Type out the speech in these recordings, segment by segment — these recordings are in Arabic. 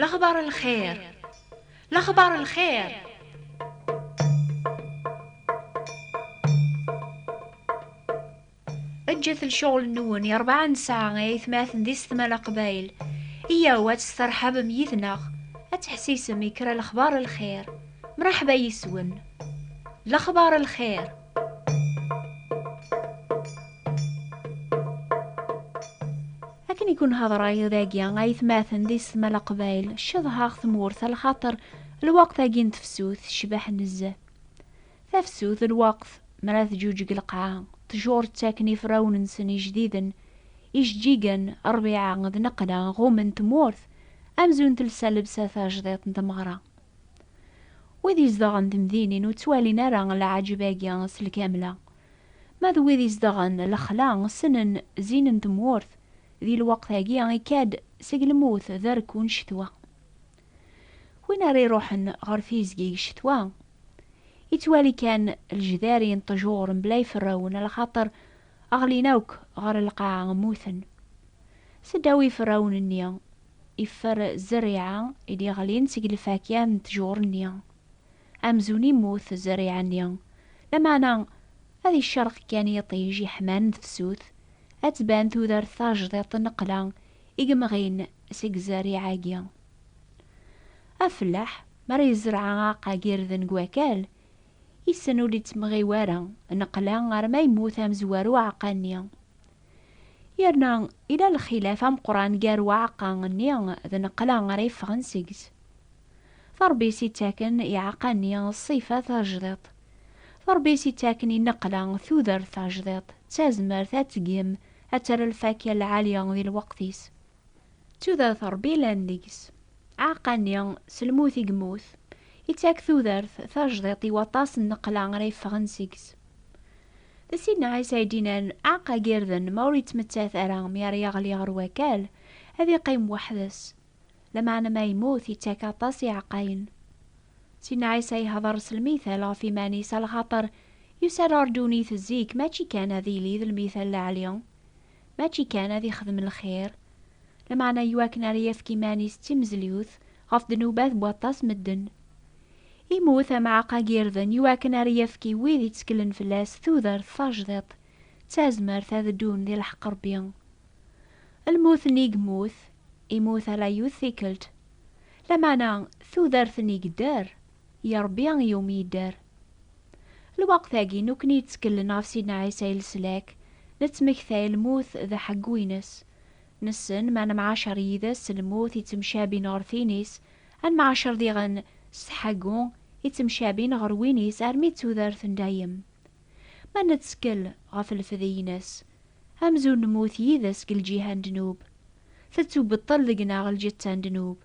الأخبار الخير. الأخبار الخير. اجت الشغل نون 4 ساعة ثماثن دي ستمال قبايل إيا واتسترحب ميثنغ أتحسيس ميكرا الأخبار الخير. مرحبا يسون الأخبار الخير. لكن يكون هذا راي ذاقيا غاي ثماثن دي ستمال قبايل شظها ثمورث الخاطر الوقت هاقين تفسوث شباح نزه تفسوث الوقت مرات جوج قلقعة تجور تاكني فراون نسني جديدا إشجيجن أربعة غد نقلا غومن تمورث أمزون تلسى لبسة ثاجديط نتمغرا وذي زدغن تمذينين وتوالي نارا العجباقيا الكاملة ماذا وذي زدغن الأخلاق سنن زين تمورث ذي الوقت هاقيا يكاد سقلموث ذركون شتوى وين ري روحن غرفيزقي شتوى يتوالي كان الجداري طجور بلاي فراون على خاطر أغليناوك غار القاعة موثن سداوي فراون النيا يفر الزريعة إلي غلين سقل فاكيان تجور النيا أمزوني موث الزريعة النيا لمعنى هذه الشرق كان يطيج يحمان تفسوث أتبان تودر ثاجديط النقلة إقمغين سيق زريعة جيا أفلح مري زرعة عاقا جيرذن قواكال يسنو لي تمغي وارا نقلا غير ما يموت امزوارو عقانيا يرنا الى الخلاف ام قران قارو عقانيا ذا نقلا غير يفغن سيكس ضربي سيتاكن يعقانيا الصيفة ثاجديط ضربي سيتاكن ينقلا ثوذر ثاجديط تازمر ثاتقيم اتر الفاكية العالية ذي الوقتيس توذر ضربي لانديكس عقانيا سلموثي قموث يتاك ثوذرث ثاجديطي وطاس النقلة غريف فغنسيكس سيدنا عيسى دينان عاقا جيرذن موري تمتاث أرام ياري يغلي غرواكال هذي قيم وحدس لما أنا ما يموت يتاك عطاسي عقاين سيدنا عيسى يهضر المثال في مانيس على خاطر يسار أردوني الزيك ماشي كان هذي لي ذا المثال لعليا ماشي كان هذي خدم الخير لما أنا يواكنا ريفكي مانيس تمزليوث غف دنوبات بوطاس مدن يموت مع قاقيرذن يواكن ريفكي ويدي تسكلن فلاس ثوذر ثاجدط تازمر ثاذدون ذي الحق ربيان الموت نيق موث يموت على يوثيكلت لمعنى ثوذر ثنيق دار يا ربيان يوم يدار الوقت هاقي نوكني تسكلن غف سيدنا عيسى السلاك نتمكثاي الموت ذا حقوينس نسن معنا معاشر يدس الموت يتمشابي نورثينيس ان معاشر ديغن سحقون يتمشابين غروينيس أرمي تودارث دايم ما نتسكل غف الفذينس همزو نموت يذس كل جيهان دنوب فتو بطلقنا غل جتان دنوب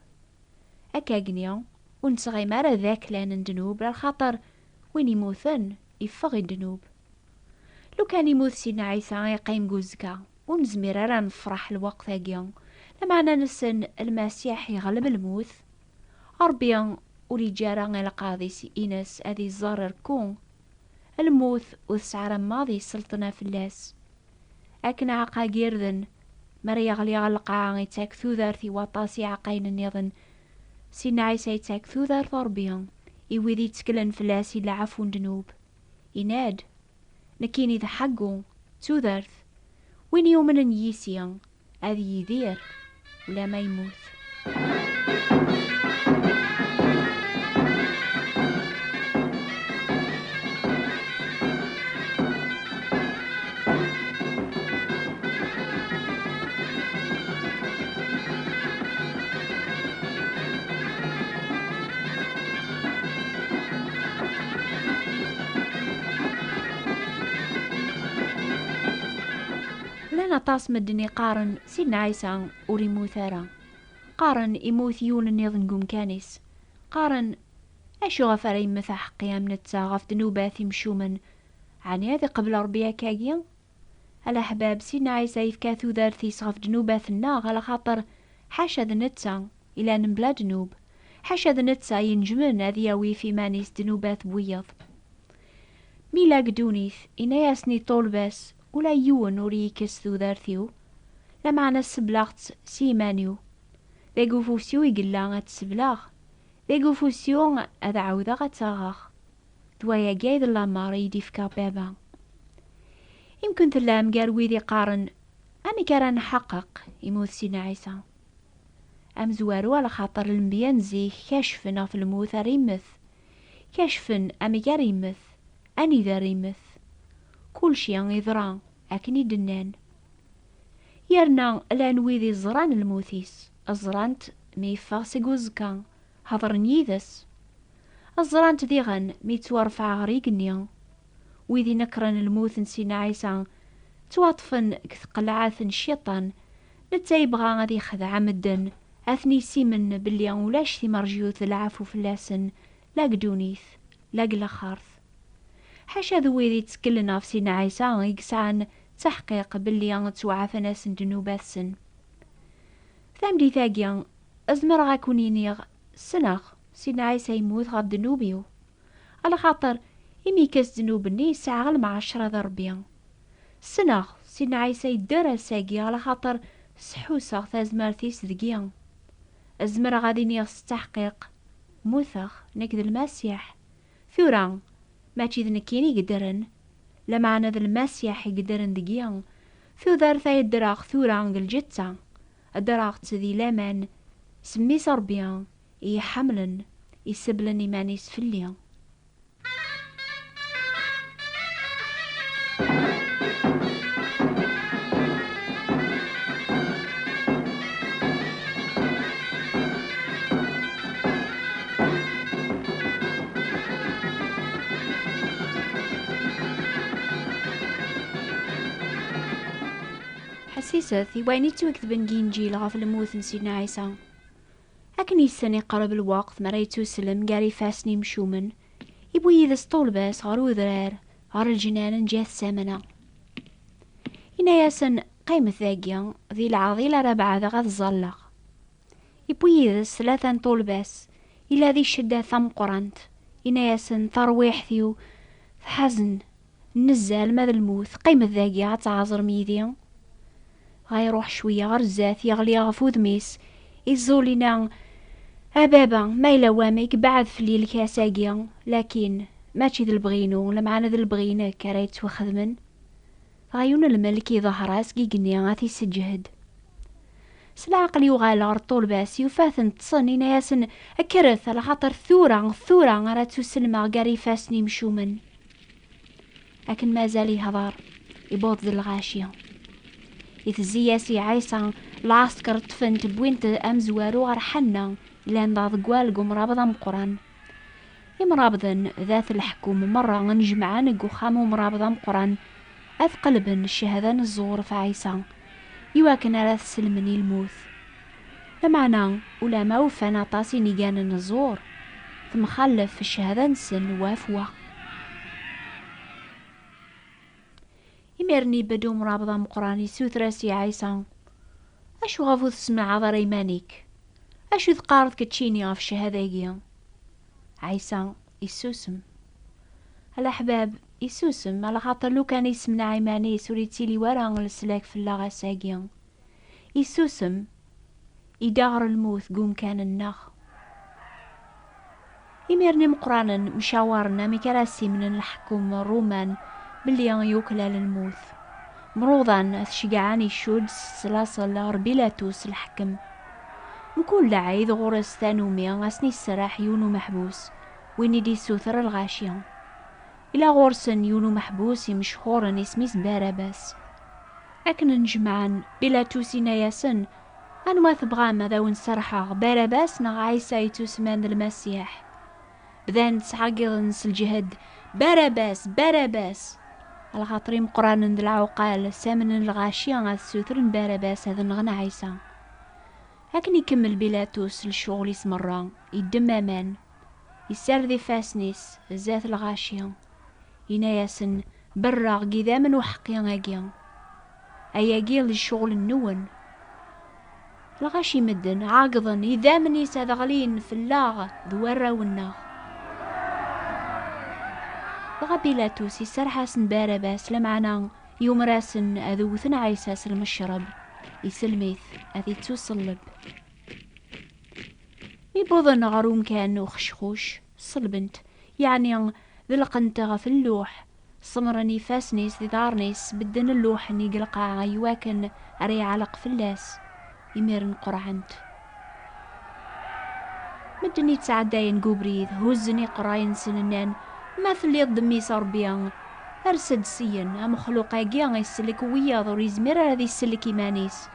أكاقنيا ونسغي مارا ذاك لان دنوب للخاطر وين يموثن يفغي الدنوب لو كان يموت سيدنا عيسى يقيم قوزكا ونزمير راه نفرح الوقت هاقيا لمعنا نسن المسيح يغلب الموت أربيا ولي جارا القاضي إنس أذي الزارر كون الموث وثسعر ماضي سلطنا فلاس أكن عقا جيرذن مريا غلي غلقا يتاك ثوذارثي وطاسي عقاين النظن سينا عيسى يتاك ثوذار ضربيا يوذي تسكلن فلاسي لعفون دنوب يناد نكيني ذا حقو ثوذارث وين يومن يسيان أذي يذير ولا ما يموت. لنا طاس مدني قارن سيدنا عيسى وريمو ثارا قارن يموت يون النظن قوم كانيس قارن أشو غفرين مثح قيام نتساغف دنوباثي مشومن عني هذي قبل ربيع كاقيا الأحباب سيدنا عيسى يفكاثو ذارثي صغف دنوباث الناغ على خاطر حاشا ذنتسا إلى نبلا دنوب حاشا ذنتسا ينجمن هذي يوي في مانيس دنوباث بويض ميلا قدونيث إنا ياسني طولباس ولا يون وريكس ذو ذارثيو لمعنى السبلاغت سيمانيو ذا قفوسيو يقلا غتسبلاغ، ذا قفوسيو أذا عوضا غتاغاغ، دوايا قايد اللامار يدي فكا بابا. يمكن تلام قال ويدي قارن أمي كان نحقق يموت سيدنا عيسى، أم زوارو على خاطر المبيان زيك كاشفنا في الموت ريمث، كاشفن أمي كان ريمث، أني ذا ريمث، كل شي يضران أكني دنان. يرنا لان ويدي زران الموثيس، الزرانت ميفا سيقوزكا هضرن يذس، الزرانت ديغن ميتوارفع غريقنيا، ويدي نكرن الموت نسينا عيسى تواطفن كثقلعاث الشيطان، نتا يبغى غادي يخدع مدن اثني سيمن بلي ولاش ثي مرجيوث العفو فلاسن، لا قدونيث لا قلا خارث. حاشا ذويدي تسكلنا في سينا عيسى يقسعن تحقيق بلي توعف ناس دنوباتسن. ثامدي ثاقيا ازمر غاكونينيغ سنغ سينا عيسى يموت غاب دنوبيو، على خاطر يميكاس دنوبني ساعة المعاشرة ذا ربيا. سنغ سيدنا عيسى يدار ساقي على خاطر سحوسة تازمارتيس ذقيا، ازمر غادي نيغس التحقيق موثغ نكذ المسيح ثورا ماشي ذنكيني قدرن، لا معنى ذا المسيح يقدرن ذقيا ثو ذارثا يدراغ ثورا الجتة الدراغ تذي لامان سمي صربيا يحملن يسبلن إيمانيس فليا. حسيسة وين يتوكذبن جينجيل غاف الموت نسينا عيسى، لكن يسني قرب الوقت مريتو سلم قاري فاسني مشومن يبوي يذس طول باس غارو ذرار غار الجنان جاث سامنا. إنا ياسن قيمة ذاقيا ذي العظيلة ربعة ذا غاث الزلق يبوي يذس ثلاثة طول باس إلا ذي الشدة ثم قرنت. إنا ياسن ترويح ثيو حزن نزال ماذا الموت قيمة ذاقيا غتعازر ميديا غيروح شوية غرزات يغلي غفوذ ميس يزولينا أبابا ما يلوامك بعد في الليل كاساقيا، لكن ماشي ذا البغينو لمعانا ذا البغينا كرايت وخدمن غايون الملك يظهراس قيقني غاثي سجهد سلا عقلي وغالا غرطول باس يوفاثن تصنينا ياسن أكرث على خاطر ثورة غراتو سلمى قاري فاسني مشومن، لكن ما زال يهضر يبوض ذا الغاشية يتزي ياسي عيسى العسكر تفنت بوينت أمزوارو غرحنا لان ضاض قوالقو مرابضة مقران يمرابضن ذات الحكوم مرة نجمعان قوخامو مرابضة مقران أثقلبن الشهدان الزور في عيسى يواكن على سلمني الموت لمعنا ولا ما وفانا طاسي نيقان الزور ثم خلف في الشهدان سن وافوا يمرني بدو مرابضة مقراني سوث راسي عيسى أشو غافو تسمع عذر إيمانيك أشو ذقارض كتشيني غاف الشهادة عيسى يسوسم الأحباب يسوسم على خاطر لو كان يسمنا عيماني سوريتي لي ورا السلاك في اللغة ساقيا يسوسم يداغر الموت قوم كان النخ يميرني مقرانا مشاورنا مكراسي من الحكوم الرومان باللي يوكلا للموت مروضا أثشقعاني الشود سلاسل بيلاتوس الحكم مكون لعيد غورس ثانومي غاسني السراح يونو محبوس ويني دي سوثر الغاشية إلى غورسن يونو محبوس مشهورا اسميس باراباس أكن نجمعان بيلاتوسينا ياسن أنوا تبغى ماذا ونسرحا باراباس نغ عيسى يتوسمان المسيح بدان تسعقلنس الجهد باراباس على خاطري مقران ذا العوقال سامن الغاشية غاسوثرن باراباس هذا نغنى عيسى. لكن يكمل بيلاتوس الشغل يسمرا يدم امان يسار ذي فاسنيس ذات الغاشية يناياسن برا قداما وحقيا اقيا اياقيل الشغل النون الغاشي مدن عاقضا اذا منيس هذا غلين في اللاغ ذورا والناغ بغا بيلاتوس يسار حاسن باراباس لمعنا يوم راسن اذوثن عيساس المشرب يسلميث اذي توصلب يبوضن غروم كانو خشخوش صلبنت، يعني ذلقنت غف اللوح صمرني فاسنيس دي دارنيس بدن اللوح اني قلقا يواكن اري علق فلاس يميرن قرعنت. مدني تسعداين قوبريد هوزني قراين سننان ما ثلي الضمي صربيان ارسد سيان مخلوقا قيان يسلك وياض وريزمير هذي يسلك إيمانيس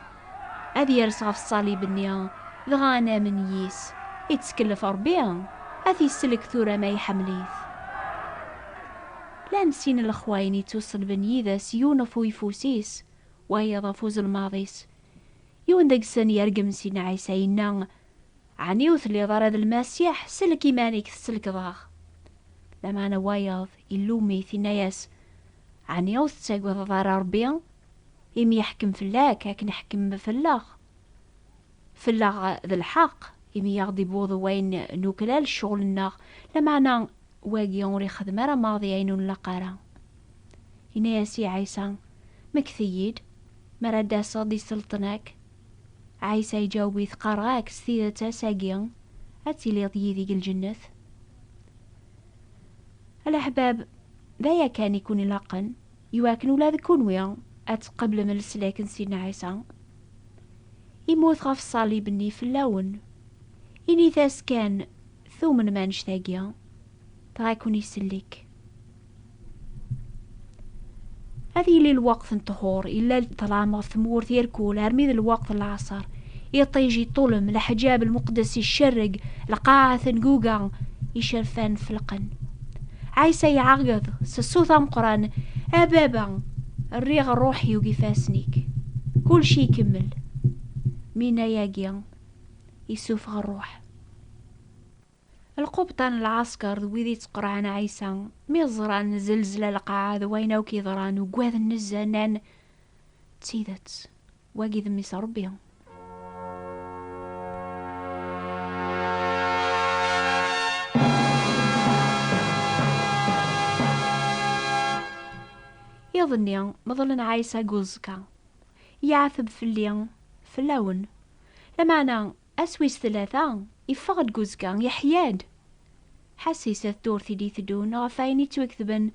هذي يرسغ في الصليب النيان ذغانا من ييس يتسكلف ربيان هذي يسلك ثورة ما يحمليث. لا نسين الأخوين يتوصل بنيذاس يونف ويفوسيس وهي ضفوز الماضيس يون دقسن يرقم سين عيسينا عنيوث اللي ضرد المسيح سلك إيمانيك سلك ضاغ لما أنا وايض إلومي ثناياس عنيوث تاقوذ ضار ربيان إمي يحكم فلاك هاك نحكم فلاغ ذا الحق إمي يغضي بوض وين نوكلال الشغل الناغ لما أنا واقي عمري خدمة ماضي عينون لقارا هنا ياسي عيسى مكثيد مردا صادي سلطناك عيسى يجاوبي ثقاراك ستيدة ساقيان أتيلي ضيذي الجنة. الأحباب ذايا كان يكون لاقن يواكن ولا ذكون ويا أتقبل من السلاكن سيدنا عيسى يموت غف الصليب الني في اللون إني ثاس كان ثومن ما نشتاقيا تغيكون يسلك هذه لي الوقت انتهور إلا طلع ثمور ثيركول هرمي الوقت العصر يطيجي طولم لحجاب المقدس الشرق لقاعة نقوقا يشرفان فلقن عيسى يعقد سسوث قران أبابا الريغ الروحي وقفاسنيك كل شي يكمل مينا ياقيا يسوف الروح. القبطان العسكر ذويذي تقرعن عيسى ميزران زلزلة لقاعة ذوينا وكيضران وقواذ النزانان تسيدت واقي ذمي صربيا. يظني مظلن عيسى قوزكا يعثب في الليل في اللون لما أنا أسويس ثلاثة يفقد قوزكا يحياد حسيسة دور ثدي ثدون غفايني توكذبن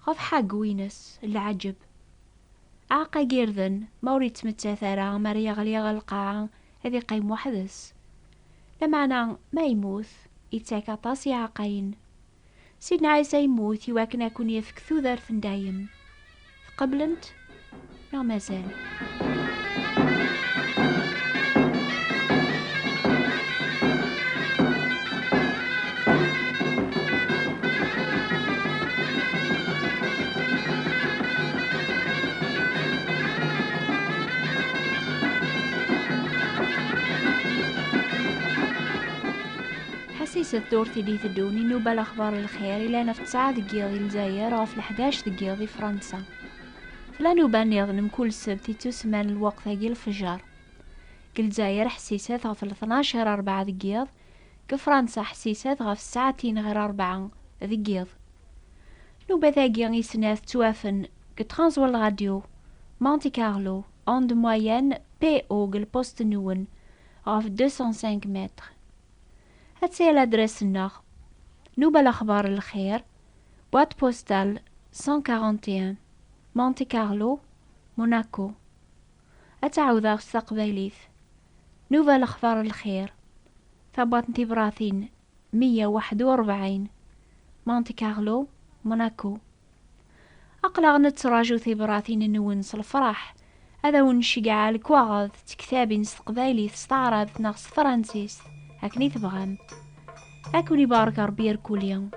غف حق وينس العجب عاقا جيرذن موريت متاثرة مريا غليا القاعة هذي قيم وحدث لما أنا ما يموت يتاكا طاسي عاقين سيدنا عيسى يموت يواكن أكون يفك ثوذر فندايم قبلنت لا مازال. حسيسة دور ثدي ثدوني نوبة الأخبار الخير إلى نفت ساعة دقيقي الجزائر وفي 11 دقيقي فرنسا فلا نوبة نظلم كل سبت تسمان الوقت هاقي الفجار الجزائر حسيسات غف 12 4 دقيق كفرنسا حسيسات غف ساعتين غير 4 دقيق نوبة ثاقي يسناث توافن كترانزو الراديو مونتي كارلو اند موين بي او البوست نون غف 205 متر. هاتسي الادريس الناغ نوبة الأخبار الخير بوات بوستال 141 مونتي كارلو موناكو. أتعوذ استقباليث نوبة الأخبار الخير ثبات انتبراثين 141 مونتي كارلو موناكو. أقلغ نتراجو ثبراثين النونس الفرح هذا ونشقع الكواغذ تكتابين استقباليث استعرض نغس فرنسيس هكني تبغام أكوني بارك ربي كل يوم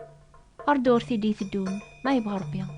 أردور ثدي ثدون ما يبغى ربي.